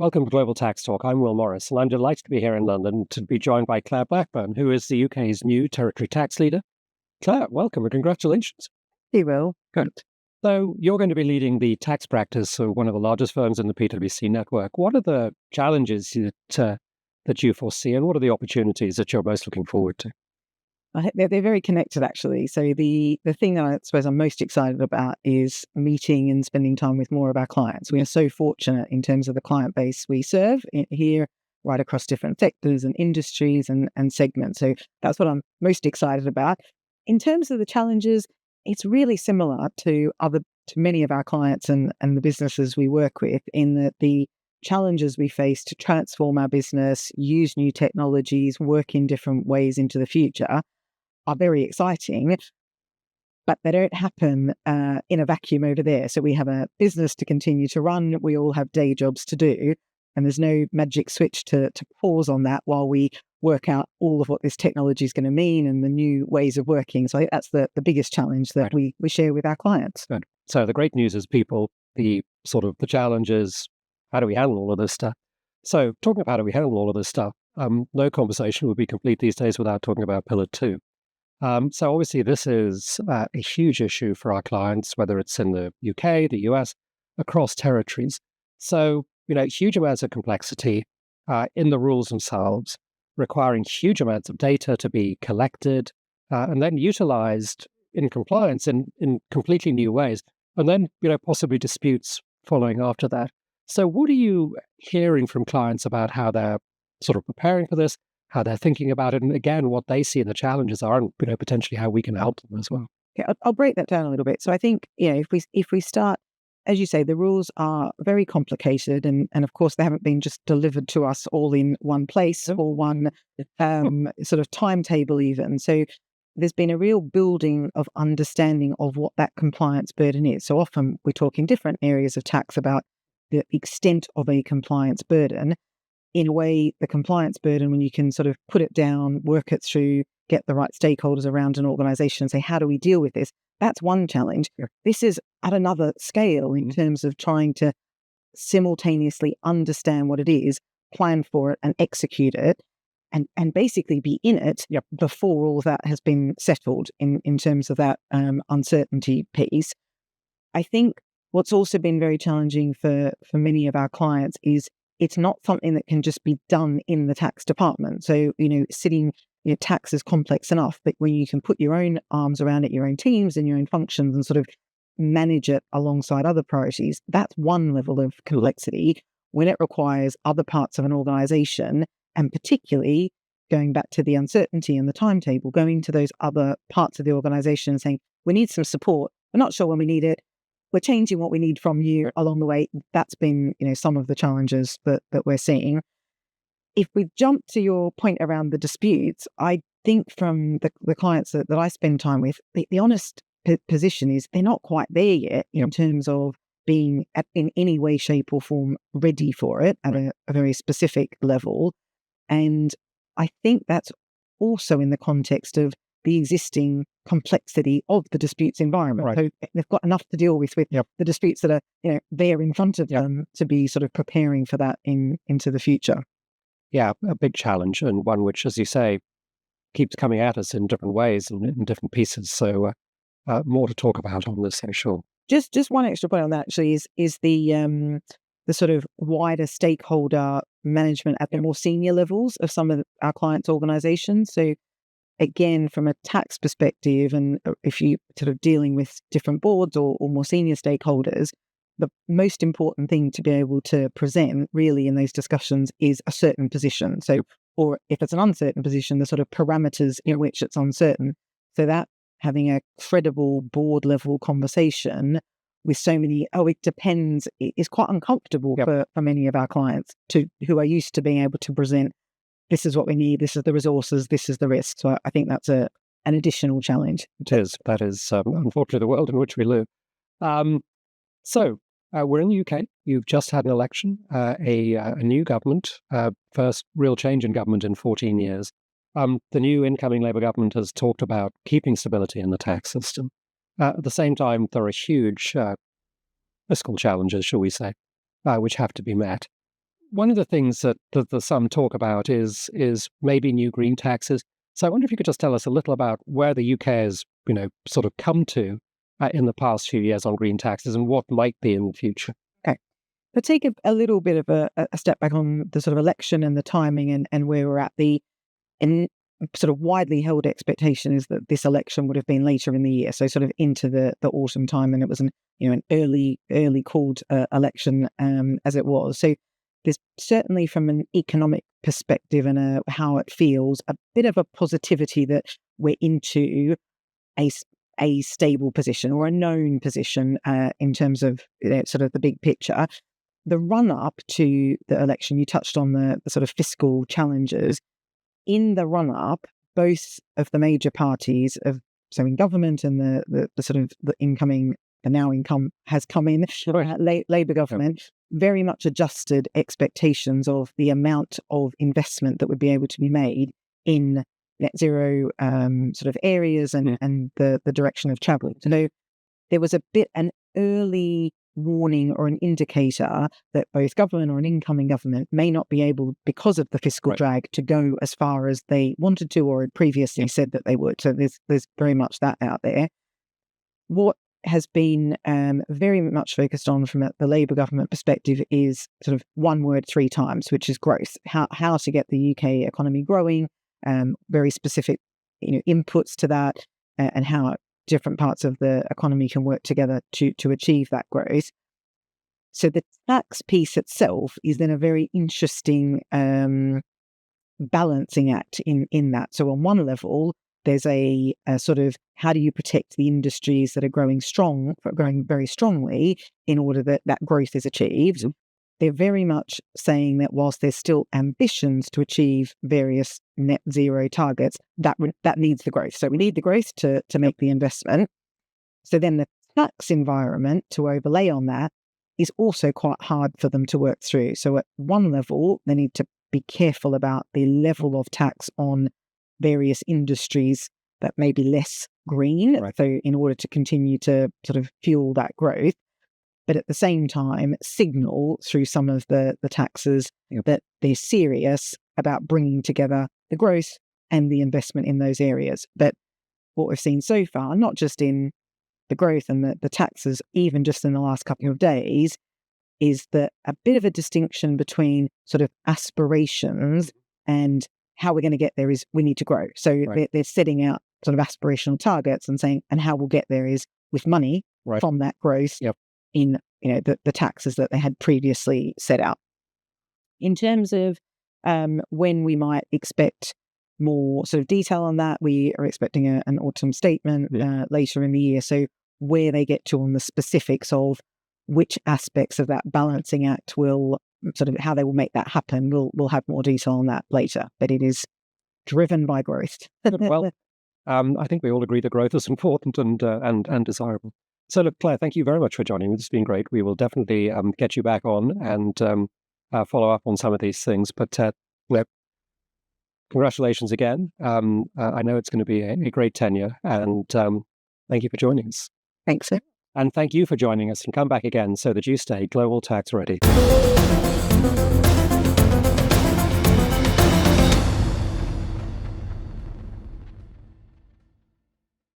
Welcome to Global Tax Talk. I'm Will Morris, and I'm delighted to be here in London to be joined by Claire Blackburn, who is the UK's new Territory Tax Leader. Claire, welcome and congratulations. You will. Good. So you're going to be leading the tax practice of one of the largest firms in the PwC network. What are the challenges that you foresee, and what are the opportunities that you're most looking forward to? I think they're very connected, actually. So the thing that I suppose I'm most excited about is meeting and spending time with more of our clients. We are so fortunate in terms of the client base we serve here, right across different sectors and industries and segments. So that's what I'm most excited about. In terms of the challenges, it's really similar to many of our clients and the businesses we work with, in that the challenges we face to transform our business, use new technologies, work in different ways into the future are very exciting, but they don't happen in a vacuum over there. So we have a business to continue to run. We all have day jobs to do, and there's no magic switch to pause on that while we work out all of what this technology is going to mean and the new ways of working. So I think that's the biggest challenge that we share with our clients. Good. So the great news is the challenge is, how do we handle all of this stuff? So talking about how do we handle all of this stuff, no conversation would be complete these days without talking about Pillar 2. So obviously this is a huge issue for our clients, whether it's in the UK, the US, across territories. So, huge amounts of complexity in the rules themselves, requiring huge amounts of data to be collected and then utilized in compliance in completely new ways, and then, possibly disputes following after that. So what are you hearing from clients about how they're sort of preparing for this, how they're thinking about it, and again, what they see the challenges are, and potentially how we can help them as well? Okay, I'll break that down a little bit. So I think, if we start, as you say, the rules are very complicated, and of course they haven't been just delivered to us all in one place or one sort of timetable even. So there's been a real building of understanding of what that compliance burden is. So often we talk in different areas of tax about the extent of a compliance burden. In a way, the compliance burden, when you can sort of put it down, work it through, get the right stakeholders around an organisation and say, how do we deal with this? That's one challenge. Yeah. This is at another scale in terms of trying to simultaneously understand what it is, plan for it and execute it, and basically be in it before all of that has been settled in terms of that uncertainty piece. I think what's also been very challenging for many of our clients is it's not something that can just be done in the tax department. So, tax is complex enough, but when you can put your own arms around it, your own teams and your own functions, and sort of manage it alongside other priorities, that's one level of complexity. When it requires other parts of an organisation, and particularly going back to the uncertainty and the timetable, going to those other parts of the organisation and saying, we need some support. We're not sure when we need it. We're changing what we need from you along the way. That's been, some of the challenges that we're seeing. If we jump to your point around the disputes, I think from the clients that I spend time with, the honest position is they're not quite there yet in terms of being in any way, shape or form ready for it at a very specific level. And I think that's also in the context of the existing complexity of the disputes environment. Right. So they've got enough to deal with the disputes that are there in front of them to be sort of preparing for that into the future. Yeah, a big challenge, and one which, as you say, keeps coming at us in different ways and in different pieces. So more to talk about on this, I'm sure. Just one extra point on that actually is the sort of wider stakeholder management at the more senior levels of some of our clients' organisations. So again, from a tax perspective, and if you sort of dealing with different boards or more senior stakeholders, the most important thing to be able to present really in those discussions is a certain position. So, or if it's an uncertain position, the sort of parameters in which it's uncertain. So that having a credible board level conversation with so many, it depends, is quite uncomfortable for many of our clients who are used to being able to present, this is what we need, this is the resources, this is the risk. So I think that's an additional challenge. It is. That is, unfortunately, the world in which we live. So we're in the UK. You've just had an election, a new government, first real change in government in 14 years. The new incoming Labour government has talked about keeping stability in the tax system. At the same time, there are huge fiscal challenges, shall we say, which have to be met. one of the things that some talk about is maybe new green taxes. So I wonder if you could just tell us a little about where the UK has, sort of come to in the past few years on green taxes and what might be in the future. Okay. But take a little bit of a step back on the sort of election and the timing and where we're at. The sort of widely held expectation is that this election would have been later in the year, so sort of into the autumn time, and it was an early called election as it was. So there's certainly, from an economic perspective and how it feels, a bit of a positivity that we're into a stable position or a known position in terms of sort of the big picture. The run up to the election, you touched on the sort of fiscal challenges. In the run up, both of the major parties so in government and the sort of the now income has come in, Labour government, very much adjusted expectations of the amount of investment that would be able to be made in net zero sort of areas and the direction of travel. So there was an early warning or an indicator that both government or an incoming government may not be able, because of the fiscal drag, to go as far as they wanted to or had previously said that they would. So there's very much that out there. What has been very much focused on from the Labour government perspective is sort of one word 3 times, which is growth. How to get the UK economy growing, very specific inputs to that, and how different parts of the economy can work together to achieve that growth. So the tax piece itself is then a very interesting balancing act in that. So on one level, there's a sort of, how do you protect the industries that are growing very strongly in order that growth is achieved? Mm-hmm. They're very much saying that whilst there's still ambitions to achieve various net zero targets, that needs the growth. So we need the growth to make the investment. So then the tax environment to overlay on that is also quite hard for them to work through. So at one level, they need to be careful about the level of tax on various industries that may be less green. Right. So in order to continue to sort of fuel that growth, but at the same time signal through some of the taxes that they're serious about bringing together the growth and the investment in those areas. But what we've seen so far, not just in the growth and the taxes, even just in the last couple of days, is that a bit of a distinction between sort of aspirations and how we're going to get there is we need to grow. So they're setting out sort of aspirational targets and saying, and how we'll get there is with money from that growth in the taxes that they had previously set out. In terms of when we might expect more sort of detail on that, we are expecting an autumn statement later in the year. So where they get to on the specifics of which aspects of that balancing act will sort of how they will make that happen, we'll have more detail on that later. But it is driven by growth. Well, I think we all agree that growth is important and desirable. So look, Claire, thank you very much for joining me. This has been great. We will definitely get you back on and follow up on some of these things. But congratulations again. I know it's going to be a great tenure, and thank you for joining us. Thanks, sir. And thank you for joining us, and come back again so that you stay global tax ready.